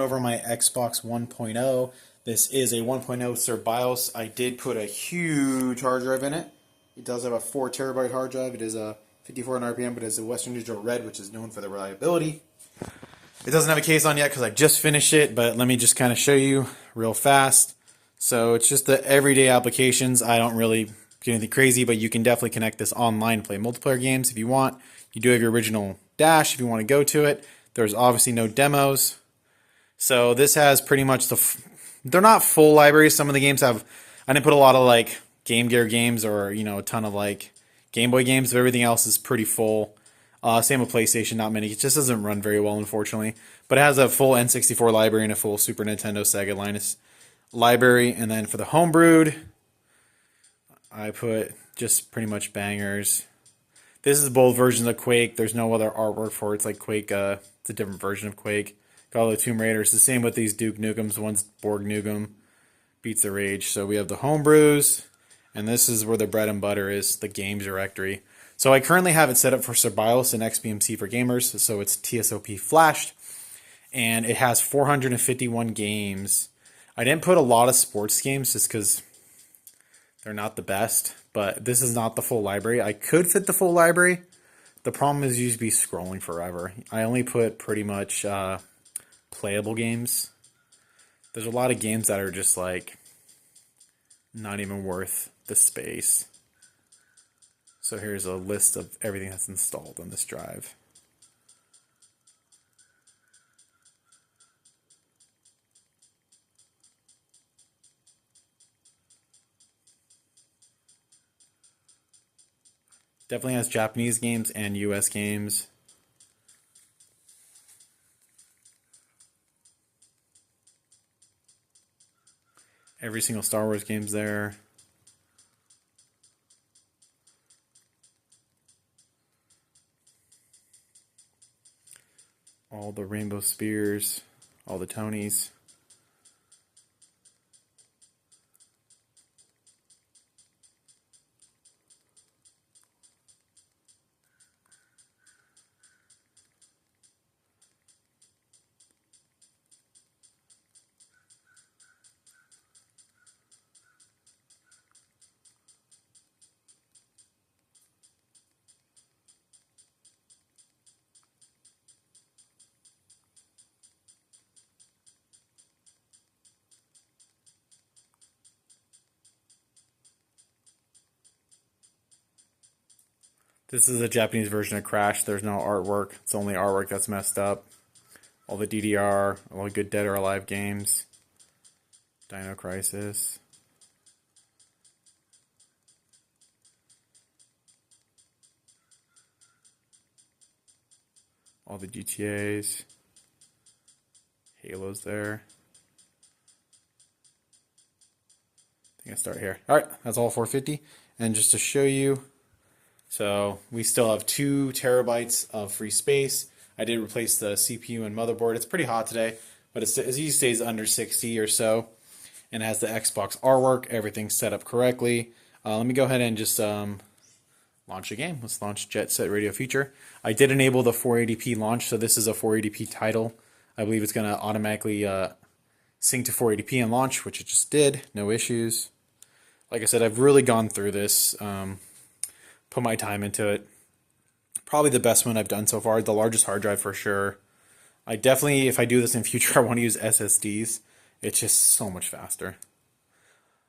over my Xbox 1.0. This is a 1.0 Sir BIOS. I did put a huge hard drive in it. It does have a 4 terabyte hard drive. It is a 5400 RPM, but it's a Western Digital Red, which is known for the reliability. It doesn't have a case on yet because I just finished it, but let me just kind of show you real fast. So it's just the everyday applications. I don't really get anything crazy, but you can definitely connect this online and play multiplayer games if you want. You do have your original dash if you want to go to it. There's obviously no demos. So this has pretty much they're not full libraries. Some of the games have, I didn't put a lot of like Game Gear games or, a ton of like Game Boy games, but everything else is pretty full. Same with PlayStation, not many. It just doesn't run very well, unfortunately. But it has a full N64 library and a full Super Nintendo, Sega, Linus library. And then for the homebrewed, I put just pretty much bangers. This is both versions of Quake. There's no other artwork for it. It's like Quake, it's a different version of Quake. Got all the Tomb Raiders. The same with these Duke Nukems. One's Borg Nukem. Beats the Rage. So we have the homebrews. And this is where the bread and butter is, the games directory. So I currently have it set up for Sir BIOS and XBMC for gamers. So it's TSOP flashed. And it has 451 games. I didn't put a lot of sports games just because they're not the best. But this is not the full library. I could fit the full library. The problem is you'd be scrolling forever. I only put pretty much playable games. There's a lot of games that are just like not even worth the space. So here's a list of everything that's installed on this drive. Definitely has Japanese games and US games. Every single Star Wars game's there. All the Rainbow Spears, all the Tonys. This is a Japanese version of Crash. There's no artwork. It's only artwork that's messed up. All the DDR, all the good Dead or Alive games. Dino Crisis. All the GTAs. Halo's there. I think I start here. Alright, that's all 450. And just to show you, so we still have 2 terabytes of free space. I did replace the CPU and motherboard. It's pretty hot today, but it usually stays under 60 or so. And it has the Xbox artwork. Everything's set up correctly. Let me go ahead and just launch a game. Let's launch Jet Set Radio Feature. I did enable the 480p launch, so this is a 480p title. I believe it's going to automatically sync to 480p and launch, which it just did. No issues. Like I said, I've really gone through this. Put my time into it. Probably the best one I've done so far. The largest hard drive for sure. I definitely, if I do this in future, I want to use SSDs. It's just so much faster.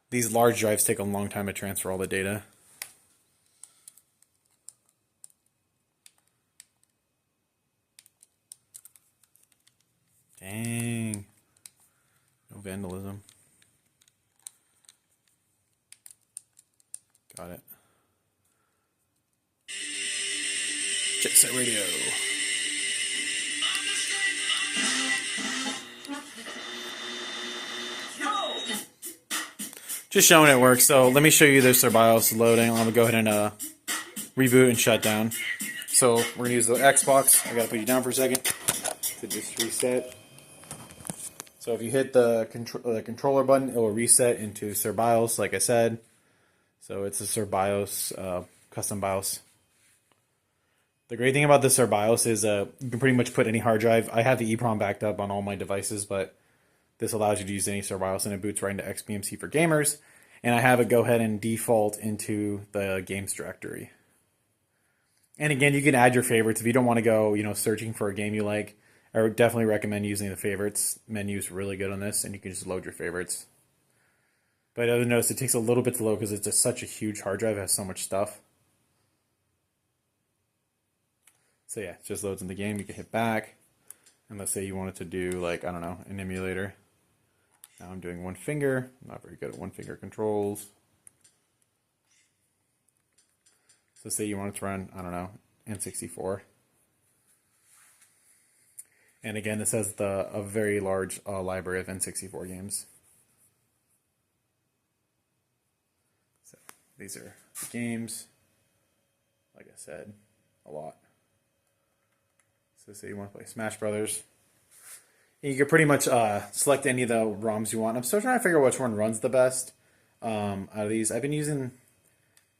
These large drives take a long time to transfer all the data. Dang. No vandalism. Got it. Jet Set Radio. Just showing it works. So let me show you this Sir BIOS loading. I'm going to go ahead and reboot and shut down. So we're going to use the Xbox. I got to put you down for a second to just reset. So if you hit the controller button, it will reset into Sir BIOS, like I said. So it's a Sir BIOS, custom BIOS. The great thing about the SerBIOS is you can pretty much put any hard drive. I have the EEPROM backed up on all my devices, but this allows you to use any SerBIOS, and it boots right into XBMC for gamers. And I have it go ahead and default into the games directory. And again, you can add your favorites if you don't want to go, searching for a game you like. I would definitely recommend using the favorites menu. Is really good on this, and you can just load your favorites. But other notice it takes a little bit to load because it's just such a huge hard drive. It has so much stuff. So yeah, it just loads in the game. You can hit back, and let's say you wanted to do like, I don't know, an emulator. Now I'm doing one finger. I'm not very good at one finger controls. So say you wanted to run, I don't know, N64. And again, this has a very large library of N64 games. So these are the games. Like I said, a lot. So say you want to play Smash Brothers. You can pretty much select any of the ROMs you want. I'm still trying to figure out which one runs the best out of these. I've been using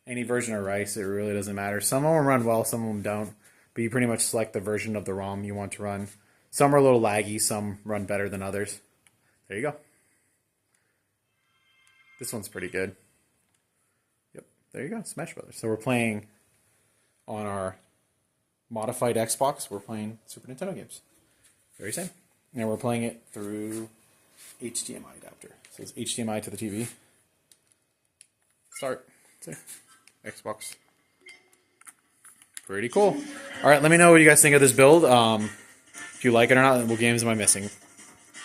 any version of Rice. It really doesn't matter. Some of them run well, some of them don't. But you pretty much select the version of the ROM you want to run. Some are a little laggy, some run better than others. There you go. This one's pretty good. Yep, there you go, Smash Brothers. So we're playing on our modified Xbox. We're playing Super Nintendo games. Very same. And we're playing it through HDMI adapter. So it's HDMI to the TV. Start. See? Xbox. Pretty cool. All right, let me know what you guys think of this build. If you like it or not, what games am I missing?